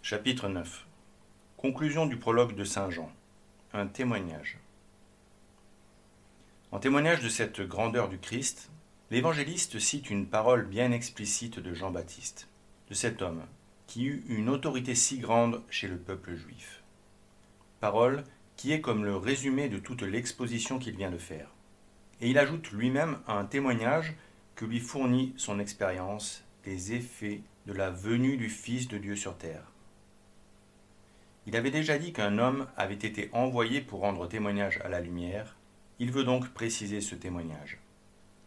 Chapitre 9. Conclusion du prologue de Saint Jean. Un témoignage. En témoignage de cette grandeur du Christ, l'évangéliste cite une parole bien explicite de Jean-Baptiste, de cet homme qui eut une autorité si grande chez le peuple juif. Parole qui est comme le résumé de toute l'exposition qu'il vient de faire. Et il ajoute lui-même un témoignage que lui fournit son expérience des effets de la venue du Fils de Dieu sur terre. Il avait déjà dit qu'un homme avait été envoyé pour rendre témoignage à la lumière. Il veut donc préciser ce témoignage.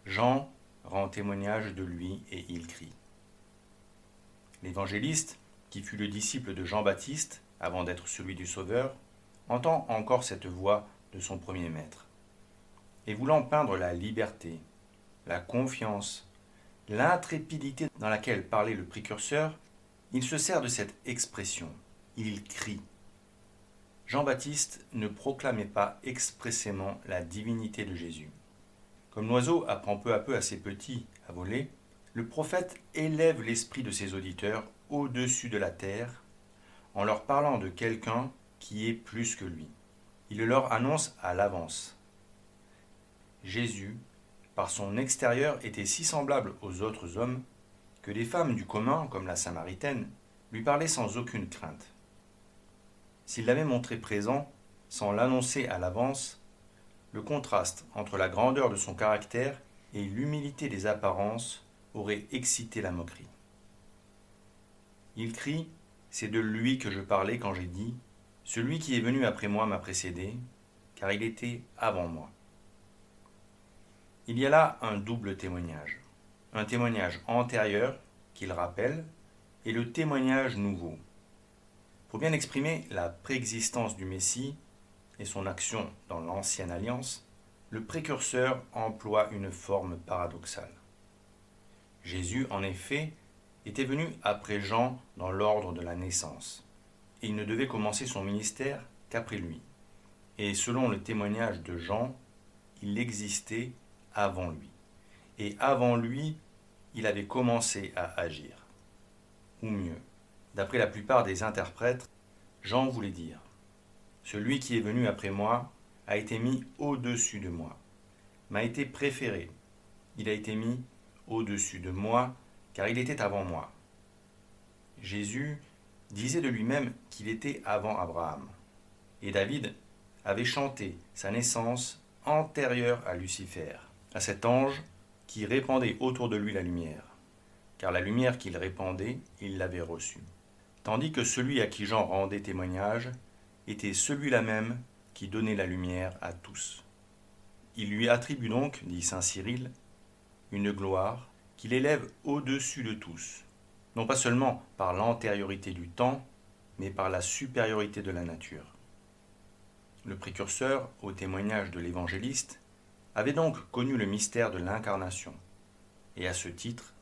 Jean rend témoignage de lui et il crie. L'évangéliste, qui fut le disciple de Jean-Baptiste avant d'être celui du Sauveur, entend encore cette voix de son premier maître. Et voulant peindre la liberté, la confiance, l'intrépidité dans laquelle parlait le précurseur, il se sert de cette expression. Il crie. Jean-Baptiste ne proclamait pas expressément la divinité de Jésus. Comme l'oiseau apprend peu à peu à ses petits à voler, le prophète élève l'esprit de ses auditeurs au-dessus de la terre en leur parlant de quelqu'un qui est plus que lui. Il le leur annonce à l'avance. Jésus, par son extérieur, était si semblable aux autres hommes que des femmes du commun, comme la Samaritaine, lui parlaient sans aucune crainte. S'il l'avait montré présent, sans l'annoncer à l'avance, le contraste entre la grandeur de son caractère et l'humilité des apparences aurait excité la moquerie. Il crie, c'est de lui que je parlais quand j'ai dit, celui qui est venu après moi m'a précédé, car il était avant moi. Il y a là un double témoignage. Un témoignage antérieur, qu'il rappelle, et le témoignage nouveau. Pour bien exprimer la préexistence du Messie et son action dans l'Ancienne Alliance, le précurseur emploie une forme paradoxale. Jésus, en effet, était venu après Jean dans l'ordre de la naissance, et il ne devait commencer son ministère qu'après lui. Et selon le témoignage de Jean, il existait avant lui. Et avant lui, il avait commencé à agir. Ou mieux, d'après la plupart des interprètes, Jean voulait dire « Celui qui est venu après moi a été mis au-dessus de moi, m'a été préféré, il a été mis au-dessus de moi, car il était avant moi. » Jésus disait de lui-même qu'il était avant Abraham. Et David avait chanté sa naissance antérieure à Lucifer, à cet ange qui répandait autour de lui la lumière. Car la lumière qu'il répandait, il l'avait reçue. Tandis que celui à qui Jean rendait témoignage était celui-là même qui donnait la lumière à tous. Il lui attribue donc, dit saint Cyril, une gloire qu'il élève au-dessus de tous, non pas seulement par l'antériorité du temps, mais par la supériorité de la nature. Le précurseur, au témoignage de l'évangéliste, avait donc connu le mystère de l'incarnation, et à ce titre,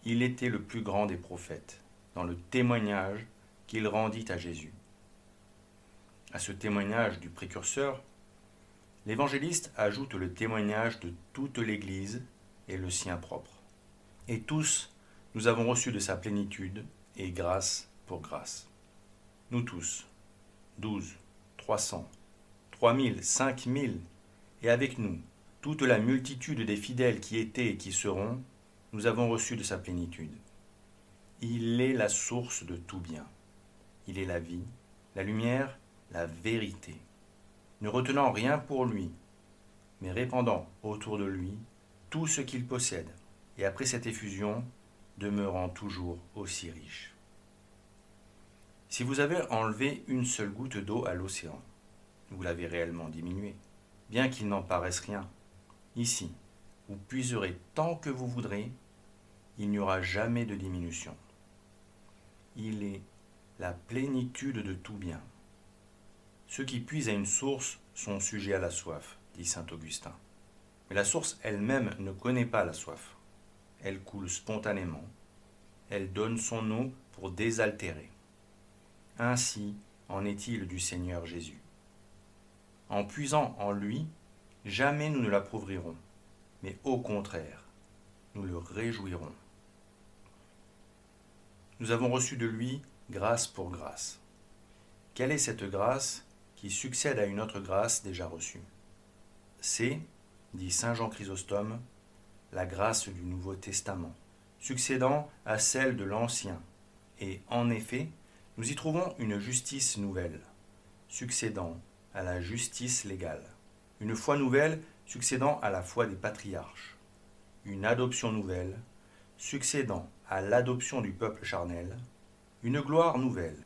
il était le plus grand des prophètes, dans le témoignage qu'il rendit à Jésus. À ce témoignage du précurseur, l'évangéliste ajoute le témoignage de toute l'Église et le sien propre. Et tous, nous avons reçu de sa plénitude, et grâce pour grâce. Nous tous, 12, 300, 3000, 5000, et avec nous, toute la multitude des fidèles qui étaient et qui seront, nous avons reçu de sa plénitude. Il est la source de tout bien. Il est la vie, la lumière, la vérité. Ne retenant rien pour lui, mais répandant autour de lui tout ce qu'il possède, et après cette effusion, demeurant toujours aussi riche. Si vous avez enlevé une seule goutte d'eau à l'océan, vous l'avez réellement diminué, bien qu'il n'en paraisse rien. Ici, vous puiserez tant que vous voudrez, il n'y aura jamais de diminution. Il est la plénitude de tout bien. Ceux qui puisent à une source sont sujets à la soif, dit saint Augustin. Mais la source elle-même ne connaît pas la soif. Elle coule spontanément. Elle donne son eau pour désaltérer. Ainsi en est-il du Seigneur Jésus. En puisant en lui, jamais nous ne l'approuverons, mais au contraire, nous le réjouirons. Nous avons reçu de lui grâce pour grâce. Quelle est cette grâce qui succède à une autre grâce déjà reçue? C'est, dit saint Jean Chrysostome, la grâce du Nouveau Testament, succédant à celle de l'Ancien. Et en effet, nous y trouvons une justice nouvelle, succédant à la justice légale, une foi nouvelle succédant à la foi des patriarches, une adoption nouvelle succédant à l'adoption du peuple charnel, une gloire nouvelle,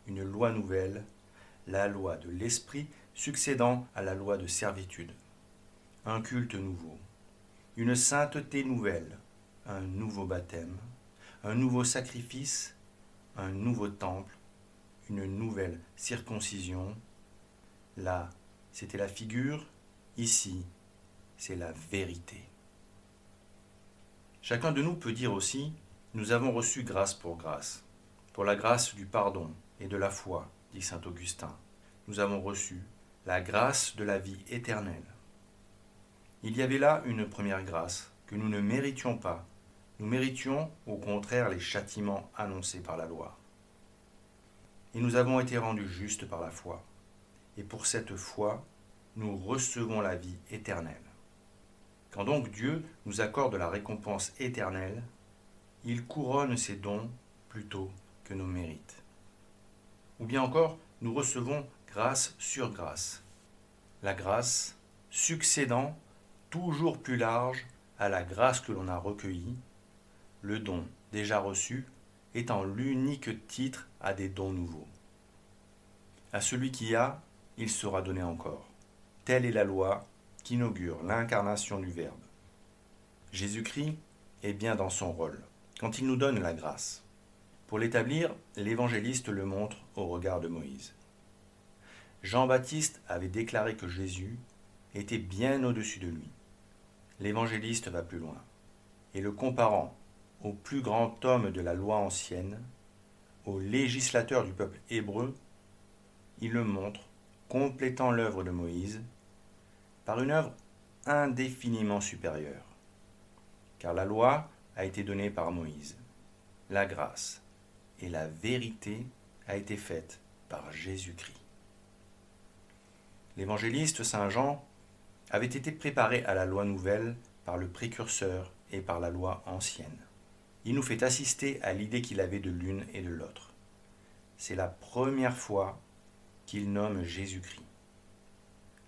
une loi nouvelle, la loi de l'esprit succédant à la loi de servitude, un culte nouveau, une sainteté nouvelle, un nouveau baptême, un nouveau sacrifice, un nouveau temple, une nouvelle circoncision. Là, c'était la figure, ici, c'est la vérité. Chacun de nous peut dire aussi, nous avons reçu grâce, pour la grâce du pardon et de la foi, dit saint Augustin. Nous avons reçu la grâce de la vie éternelle. Il y avait là une première grâce que nous ne méritions pas. Nous méritions au contraire les châtiments annoncés par la loi. Et nous avons été rendus justes par la foi. Et pour cette foi, nous recevons la vie éternelle. Quand donc Dieu nous accorde la récompense éternelle, il couronne ses dons plutôt que nos mérites. Ou bien encore, nous recevons grâce sur grâce. La grâce succédant toujours plus large à la grâce que l'on a recueillie, le don déjà reçu étant l'unique titre à des dons nouveaux. À celui qui a, il sera donné encore. Telle est la loi qui inaugure l'incarnation du Verbe. Jésus-Christ est bien dans son rôle, quand il nous donne la grâce. Pour l'établir, l'évangéliste le montre au regard de Moïse. Jean-Baptiste avait déclaré que Jésus était bien au-dessus de lui. L'évangéliste va plus loin, et le comparant au plus grand homme de la loi ancienne, au législateur du peuple hébreu, il le montre, complétant l'œuvre de Moïse, par une œuvre indéfiniment supérieure. Car la loi a été donnée par Moïse, la grâce et la vérité a été faite par Jésus-Christ. L'évangéliste Saint Jean avait été préparé à la loi nouvelle par le précurseur et par la loi ancienne. Il nous fait assister à l'idée qu'il avait de l'une et de l'autre. C'est la première fois qu'il nomme Jésus-Christ.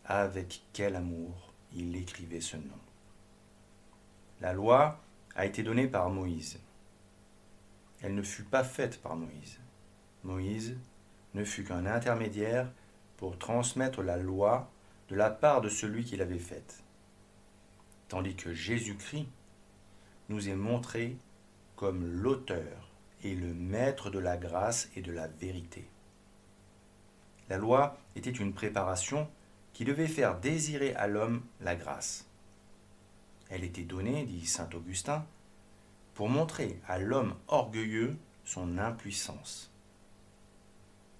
Avec quel amour il écrivait ce nom. La loi a été donnée par Moïse. Elle ne fut pas faite par Moïse. Moïse ne fut qu'un intermédiaire pour transmettre la loi de la part de celui qui l'avait faite. Tandis que Jésus-Christ nous est montré comme l'auteur et le maître de la grâce et de la vérité. La loi était une préparation qui devait faire désirer à l'homme la grâce. Elle était donnée, dit saint Augustin, pour montrer à l'homme orgueilleux son impuissance.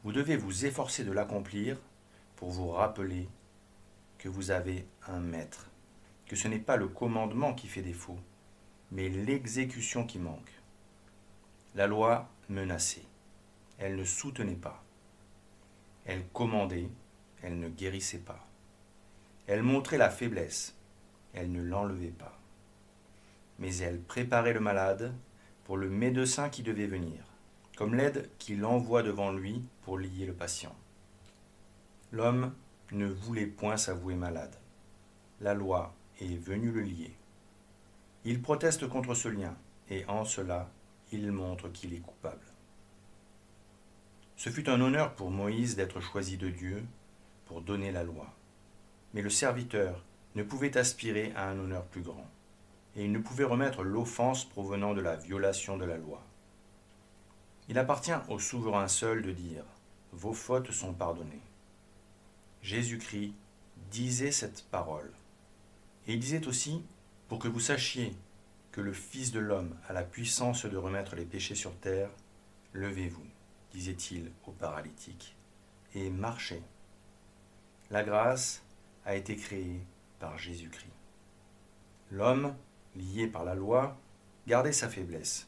Vous devez vous efforcer de l'accomplir pour vous rappeler que vous avez un maître, que ce n'est pas le commandement qui fait défaut, mais l'exécution qui manque. La loi menaçait, elle ne soutenait pas. Elle commandait, elle ne guérissait pas. Elle montrait la faiblesse, elle ne l'enlevait pas. Mais elle préparait le malade pour le médecin qui devait venir, comme l'aide qu'il envoie devant lui pour lier le patient. L'homme ne voulait point s'avouer malade. La loi est venue le lier. Il proteste contre ce lien, et en cela, il montre qu'il est coupable. Ce fut un honneur pour Moïse d'être choisi de Dieu pour donner la loi. Mais le serviteur ne pouvait aspirer à un honneur plus grand, et il ne pouvait remettre l'offense provenant de la violation de la loi. Il appartient au souverain seul de dire « Vos fautes sont pardonnées ». Jésus-Christ disait cette parole. Et il disait aussi « Pour que vous sachiez que le Fils de l'homme a la puissance de remettre les péchés sur terre, levez-vous », disait-il au paralytique, et marchez. La grâce a été créée par Jésus-Christ. L'homme, lié par la loi, gardait sa faiblesse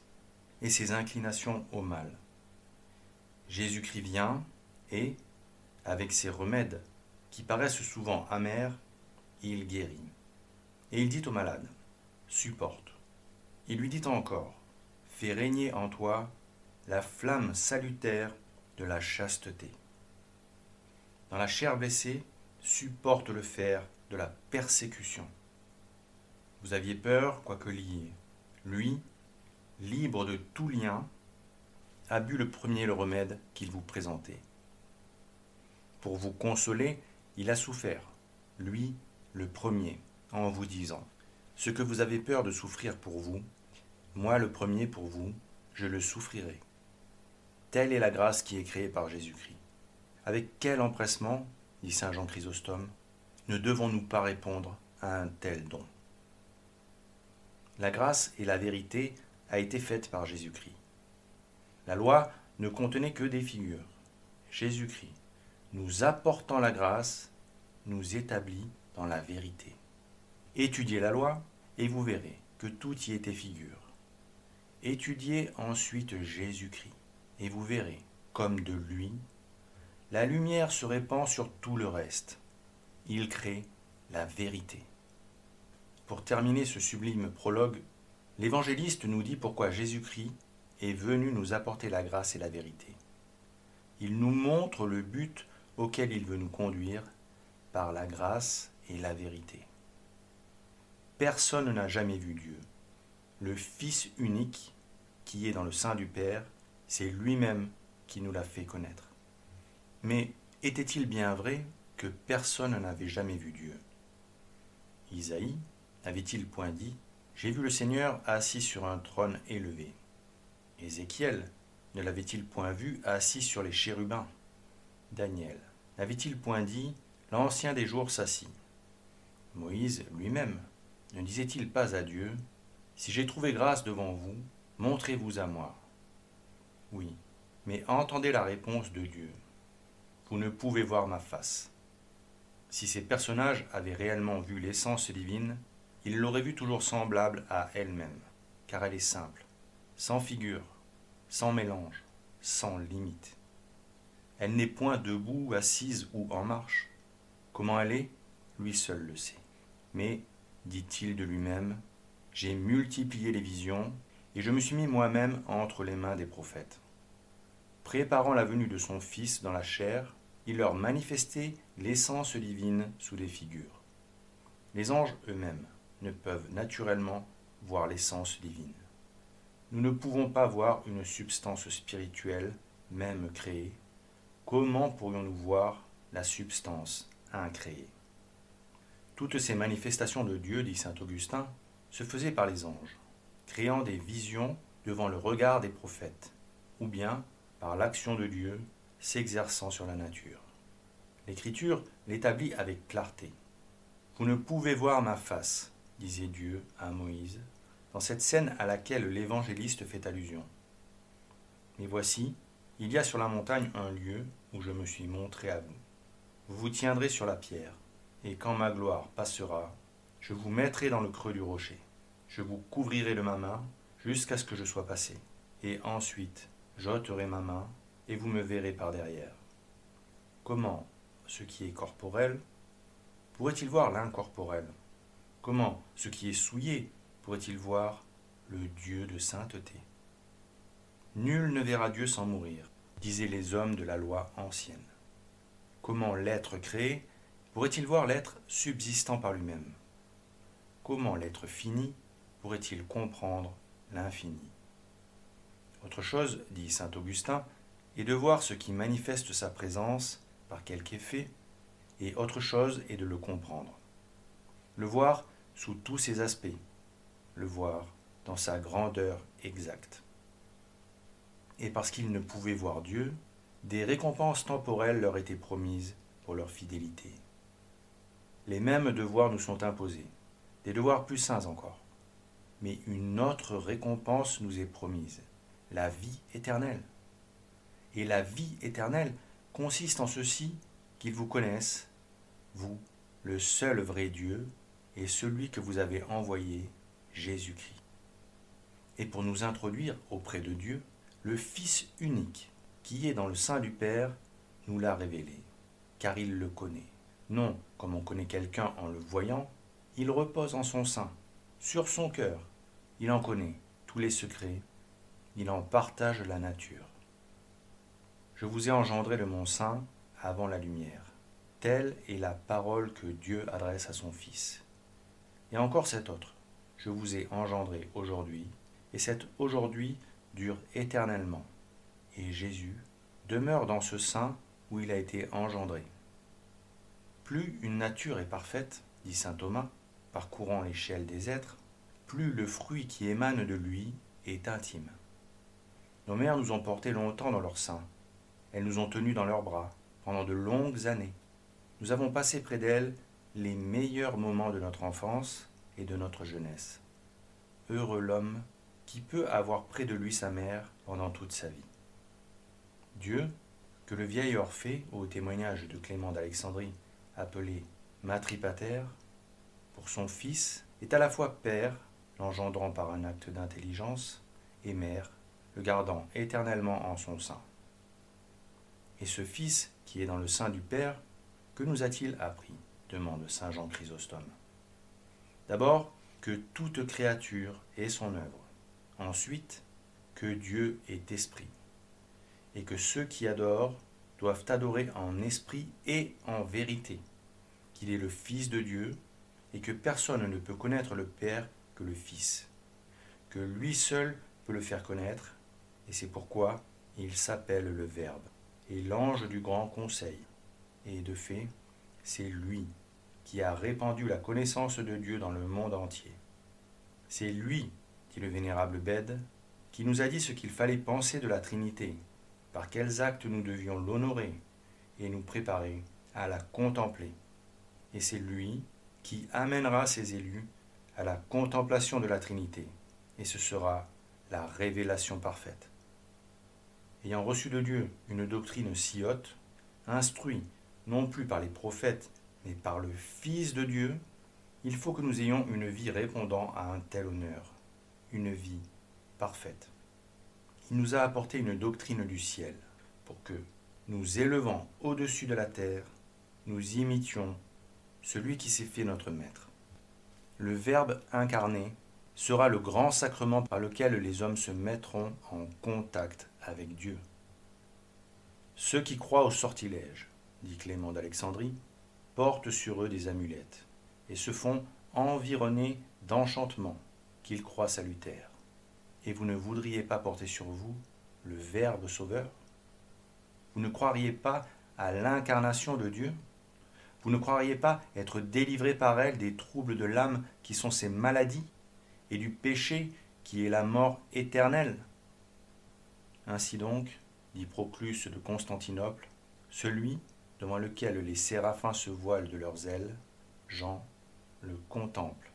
et ses inclinations au mal. Jésus-Christ vient et, avec ses remèdes, qui paraissent souvent amers, il guérit. Et il dit au malade, supporte. Il lui dit encore, fais régner en toi la flamme salutaire de la chasteté. Dans la chair blessée, supporte le fer de la persécution. Vous aviez peur, quoique lié. Lui, libre de tout lien, a bu le premier le remède qu'il vous présentait. Pour vous consoler, il a souffert, lui, le premier, en vous disant, ce que vous avez peur de souffrir pour vous, moi le premier pour vous, je le souffrirai. Telle est la grâce qui est créée par Jésus-Christ. Avec quel empressement, dit saint Jean Chrysostome, ne devons-nous pas répondre à un tel don? La grâce et la vérité a été faite par Jésus-Christ. La loi ne contenait que des figures. Jésus-Christ, nous apportant la grâce, nous établit dans la vérité. Étudiez la loi et vous verrez que tout y était figure. Étudiez ensuite Jésus-Christ et vous verrez, comme de lui, la lumière se répand sur tout le reste. Il crée la vérité. Pour terminer ce sublime prologue, l'évangéliste nous dit pourquoi Jésus-Christ est venu nous apporter la grâce et la vérité. Il nous montre le but auquel il veut nous conduire par la grâce et la vérité. Personne n'a jamais vu Dieu. Le Fils unique, qui est dans le sein du Père, c'est lui-même qui nous l'a fait connaître. Mais était-il bien vrai que personne n'avait jamais vu Dieu? Isaïe n'avait-il point dit « J'ai vu le Seigneur assis sur un trône élevé » Ézéchiel ne l'avait-il point vu assis sur les chérubins? Daniel n'avait-il point dit « L'Ancien des jours s'assit » Moïse lui-même ne disait-il pas à Dieu « Si j'ai trouvé grâce devant vous, montrez-vous à moi » Oui, mais entendez la réponse de Dieu. Vous ne pouvez voir ma face. Si ces personnages avaient réellement vu l'essence divine, ils l'auraient vue toujours semblable à elle-même, car elle est simple, sans figure, sans mélange, sans limite. Elle n'est point debout, assise ou en marche. Comment elle est, lui seul le sait. Mais, dit-il de lui-même, j'ai multiplié les visions, et je me suis mis moi-même entre les mains des prophètes. Préparant la venue de son Fils dans la chair, il leur manifestait l'essence divine sous des figures. Les anges eux-mêmes ne peuvent naturellement voir l'essence divine. Nous ne pouvons pas voir une substance spirituelle, même créée. Comment pourrions-nous voir la substance incréée? Toutes ces manifestations de Dieu, dit saint Augustin, se faisaient par les anges, créant des visions devant le regard des prophètes, ou bien par l'action de Dieu s'exerçant sur la nature. L'Écriture l'établit avec clarté. Vous ne pouvez voir ma face, disait Dieu à Moïse, dans cette scène à laquelle l'évangéliste fait allusion. Mais voici, il y a sur la montagne un lieu où je me suis montré à vous. Vous vous tiendrez sur la pierre, et quand ma gloire passera, je vous mettrai dans le creux du rocher. Je vous couvrirai de ma main jusqu'à ce que je sois passé, et ensuite j'ôterai ma main, et vous me verrez par derrière. Comment ce qui est corporel pourrait-il voir l'incorporel? Comment ce qui est souillé pourrait-il voir le Dieu de sainteté? Nul ne verra Dieu sans mourir, disaient les hommes de la loi ancienne. Comment l'être créé pourrait-il voir l'être subsistant par lui-même? Comment l'être fini pourrait-il comprendre l'infini? Autre chose, dit saint Augustin, est de voir ce qui manifeste sa présence par quelque effet, et autre chose est de le comprendre. Le voir sous tous ses aspects, le voir dans sa grandeur exacte. Et parce qu'ils ne pouvaient voir Dieu, des récompenses temporelles leur étaient promises pour leur fidélité. Les mêmes devoirs nous sont imposés, des devoirs plus saints encore. Mais une autre récompense nous est promise, la vie éternelle. Et la vie éternelle consiste en ceci, qu'ils vous connaissent, vous, le seul vrai Dieu, et celui que vous avez envoyé, Jésus-Christ. Et pour nous introduire auprès de Dieu, le Fils unique, qui est dans le sein du Père, nous l'a révélé, car il le connaît. Non comme on connaît quelqu'un en le voyant, il repose en son sein, sur son cœur. Il en connaît tous les secrets, il en partage la nature. Je vous ai engendré de mon sein avant la lumière. Telle est la parole que Dieu adresse à son Fils. Et encore cette autre, je vous ai engendré aujourd'hui, et cet aujourd'hui dure éternellement. Et Jésus demeure dans ce sein où il a été engendré. Plus une nature est parfaite, dit saint Thomas, parcourant l'échelle des êtres, plus le fruit qui émane de lui est intime. Nos mères nous ont portés longtemps dans leur sein. Elles nous ont tenus dans leurs bras pendant de longues années. Nous avons passé près d'elles les meilleurs moments de notre enfance et de notre jeunesse. Heureux l'homme qui peut avoir près de lui sa mère pendant toute sa vie. Dieu, que le vieil Orphée, au témoignage de Clément d'Alexandrie, appelé Matripater, pour son fils, est à la fois père, l'engendrant par un acte d'intelligence, et mère, le gardant éternellement en son sein. Et ce fils qui est dans le sein du Père, que nous a-t-il appris ? Demande saint Jean Chrysostome. D'abord, que toute créature est son œuvre. Ensuite, que Dieu est esprit. Et que ceux qui adorent doivent adorer en esprit et en vérité. Qu'il est le Fils de Dieu et que personne ne peut connaître le Père que le Fils. Que lui seul peut le faire connaître, et c'est pourquoi il s'appelle le Verbe et l'ange du grand conseil. Et de fait, c'est lui qui a répandu la connaissance de Dieu dans le monde entier. C'est lui, dit le vénérable Bède, qui nous a dit ce qu'il fallait penser de la Trinité, par quels actes nous devions l'honorer et nous préparer à la contempler. Et c'est lui qui amènera ses élus à la contemplation de la Trinité, et ce sera la révélation parfaite. Ayant reçu de Dieu une doctrine si haute, instruit non plus par les prophètes, mais par le Fils de Dieu, il faut que nous ayons une vie répondant à un tel honneur, une vie parfaite. Il nous a apporté une doctrine du ciel, pour que, nous élevant au-dessus de la terre, nous imitions celui qui s'est fait notre Maître. Le Verbe incarné sera le grand sacrement par lequel les hommes se mettront en contact avec Dieu. Ceux qui croient au sortilège, dit Clément d'Alexandrie, portent sur eux des amulettes et se font environner d'enchantements qu'ils croient salutaires. Et vous ne voudriez pas porter sur vous le Verbe sauveur ? Vous ne croiriez pas à l'incarnation de Dieu ? Vous ne croiriez pas être délivré par elle des troubles de l'âme qui sont ses maladies et du péché qui est la mort éternelle ? Ainsi donc, dit Proclus de Constantinople, celui devant lequel les séraphins se voilent de leurs ailes, Jean, le contemple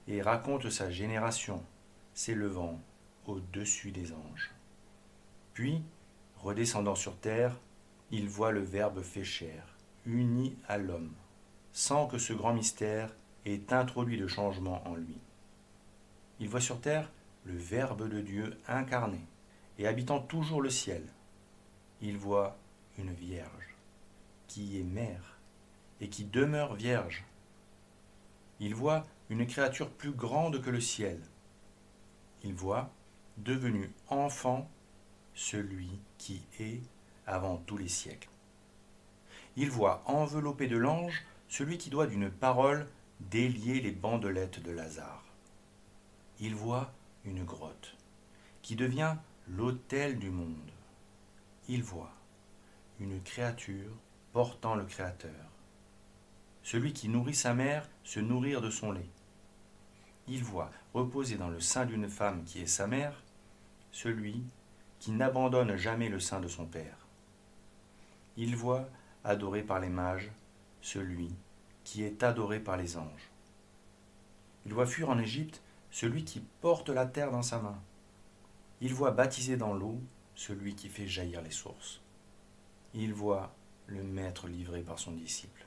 et raconte sa génération s'élevant au-dessus des anges. Puis, redescendant sur terre, il voit le Verbe fait chair, uni à l'homme, sans que ce grand mystère ait introduit de changement en lui. Il voit sur terre le Verbe de Dieu incarné et habitant toujours le ciel. Il voit une vierge qui est mère et qui demeure vierge. Il voit une créature plus grande que le ciel. Il voit, devenu enfant, celui qui est avant tous les siècles. Il voit enveloppé de l'ange celui qui doit d'une parole délier les bandelettes de Lazare. Il voit une grotte qui devient l'autel du monde. Il voit une créature portant le Créateur. Celui qui nourrit sa mère se nourrir de son lait. Il voit reposer dans le sein d'une femme qui est sa mère, celui qui n'abandonne jamais le sein de son père. Il voit adoré par les mages, celui qui est adoré par les anges. Il voit fuir en Égypte celui qui porte la terre dans sa main. Il voit baptiser dans l'eau celui qui fait jaillir les sources. Il voit le Maître livré par son disciple.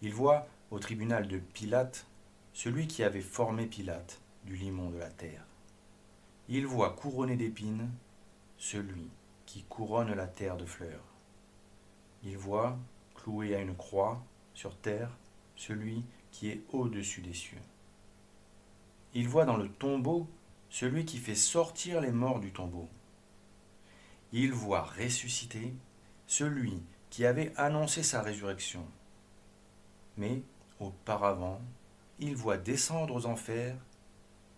Il voit au tribunal de Pilate celui qui avait formé Pilate du limon de la terre. Il voit couronné d'épines celui qui couronne la terre de fleurs. Il voit, cloué à une croix, sur terre, celui qui est au-dessus des cieux. Il voit dans le tombeau celui qui fait sortir les morts du tombeau. Il voit ressusciter celui qui avait annoncé sa résurrection. Mais, auparavant, il voit descendre aux enfers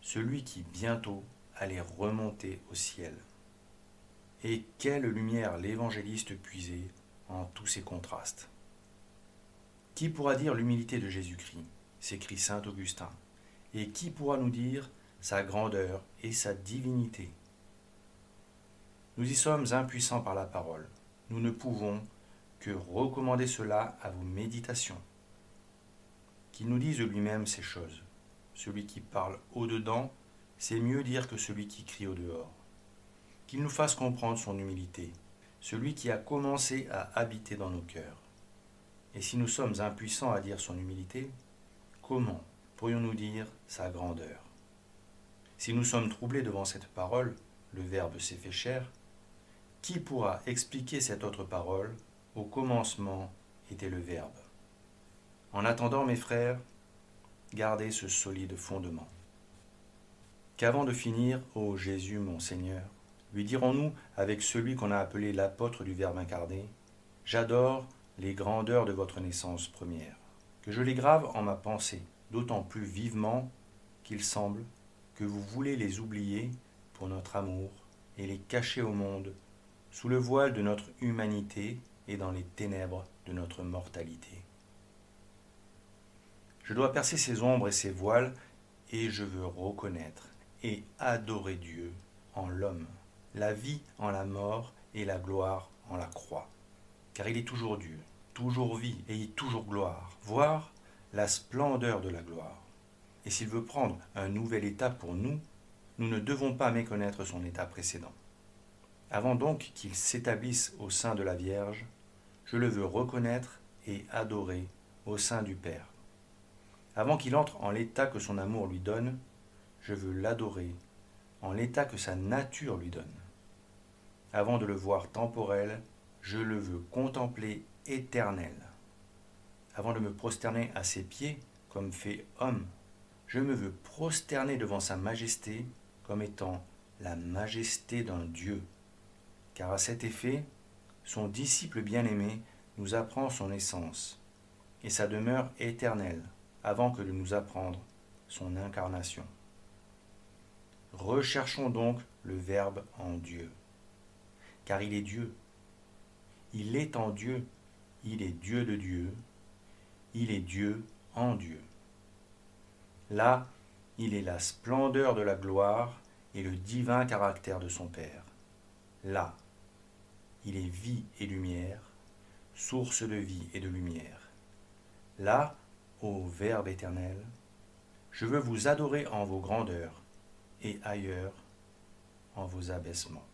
celui qui bientôt allait remonter au ciel. Et quelle lumière l'évangéliste puisait en tous ces contrastes. Qui pourra dire l'humilité de Jésus-Christ, s'écrie saint Augustin, et qui pourra nous dire sa grandeur et sa divinité? Nous y sommes impuissants par la parole. Nous ne pouvons que recommander cela à vos méditations. Qu'il nous dise lui-même ces choses. Celui qui parle au-dedans, c'est mieux dire que celui qui crie au-dehors. Qu'il nous fasse comprendre son humilité, celui qui a commencé à habiter dans nos cœurs. Et si nous sommes impuissants à dire son humilité, comment pourrions-nous dire sa grandeur? Si nous sommes troublés devant cette parole, le Verbe s'est fait chair, qui pourra expliquer cette autre parole? Au commencement était le Verbe. En attendant, mes frères, gardez ce solide fondement. Qu'avant de finir, ô Jésus mon Seigneur, lui dirons-nous avec celui qu'on a appelé l'apôtre du Verbe incarné, j'adore les grandeurs de votre naissance première, que je les grave en ma pensée, d'autant plus vivement qu'il semble que vous voulez les oublier pour notre amour et les cacher au monde sous le voile de notre humanité et dans les ténèbres de notre mortalité. Je dois percer ces ombres et ces voiles, et je veux reconnaître et adorer Dieu en l'homme, la vie en la mort et la gloire en la croix. Car il est toujours Dieu, toujours vie et toujours gloire, voire la splendeur de la gloire. Et s'il veut prendre un nouvel état pour nous, nous ne devons pas méconnaître son état précédent. Avant donc qu'il s'établisse au sein de la Vierge, je le veux reconnaître et adorer au sein du Père. Avant qu'il entre en l'état que son amour lui donne, je veux l'adorer en l'état que sa nature lui donne. Avant de le voir temporel, je le veux contempler éternel. Avant de me prosterner à ses pieds, comme fait homme, je me veux prosterner devant sa majesté comme étant la majesté d'un Dieu. Car à cet effet, son disciple bien-aimé nous apprend son essence et sa demeure éternelle avant que de nous apprendre son incarnation. Recherchons donc le Verbe en Dieu, car il est Dieu. Il est en Dieu, il est Dieu de Dieu, il est Dieu en Dieu. Là, il est la splendeur de la gloire et le divin caractère de son Père. Là, il est vie et lumière, source de vie et de lumière. Là, ô Verbe éternel, je veux vous adorer en vos grandeurs et ailleurs en vos abaissements.